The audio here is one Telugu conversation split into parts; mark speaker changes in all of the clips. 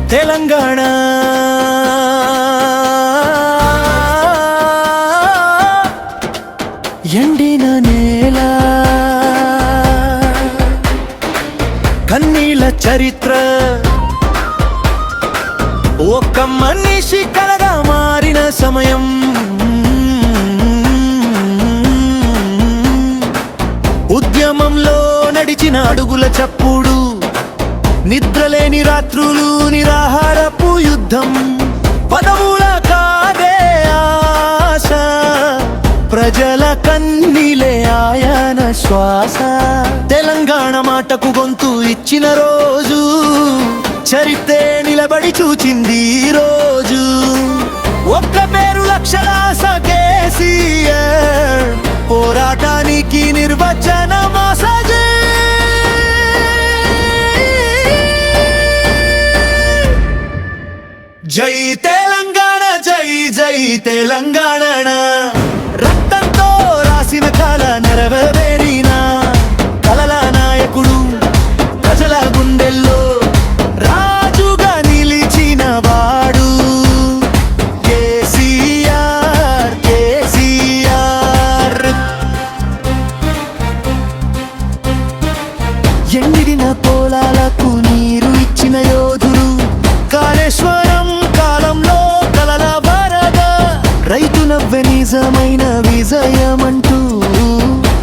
Speaker 1: తెలంగాణ ఎండిన నేల కన్నీళ్ళ చరిత్ర ఒక్క మనిషి కలగా మారిన సమయం ఉద్యమంలో నడిచిన అడుగుల చప్పుడు నిద్రలేని రాత్రులు నిరాహారపు యుద్ధం పదవుల కాదే ఆశ ప్రజల కన్నీలే ఆయన శ్వాస తెలంగాణ మాటకు గొంతు ఇచ్చిన రోజు చరిత్రే నిలబడి చూచింది ఈ రోజు ఒక్క పేరు లక్షల ఆశ కేసీఆర్ పోరాటానికి నిర్వచనమాసజే జై తెలంగాణ జై జై తెలంగాణ రక్తంతో రాసిన కళ నెరవేరిన కలల నాయకుడు ప్రజల గుండెల్లో రాజుగా నిలిచిన వాడు కేసీఆర్ కేసీఆర్ ఎండిన పొలాలకు నీరు ఇచ్చిన యోధుడు కాళేశ్వరం కాలంలో కలల వరద రైతు నవ్వె నిజమైన విజయమంటూ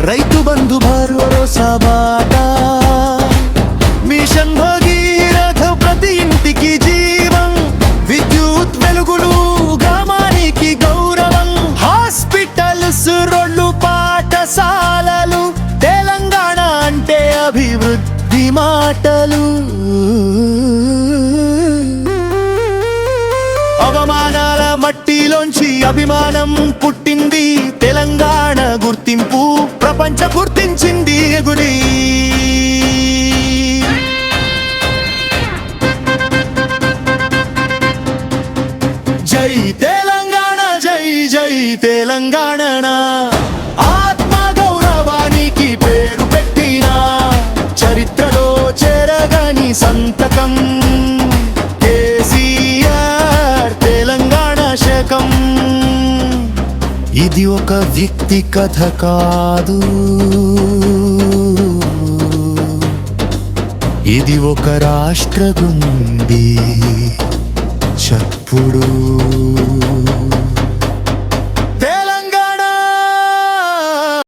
Speaker 1: రైతు బంధు భరోసా బాట మిషన్ భగీరథ ప్రతి ఇంటికి జీవం విద్యుత్ వెలుగులు గ్రామానికి గౌరవం హాస్పిటల్స్ రోడ్లు పాఠశాలలు తెలంగాణ అంటే అభివృద్ధి మాటలు అవమానాల మట్టిలోంచి అభిమానం పుట్టింది తెలంగాణ గుర్తింపు ప్రపంచ గుర్తించింది ఎగురి జై తెలంగాణ జై జై తెలంగాణ ఆత్మ గౌరవానికి పేరు పెట్టిన చరిత్రలో చెరగని సంతకం ఇది ఒక వ్యక్తి కథ కాదు ఇది ఒక రాష్ట్ర గుండె చప్పుడు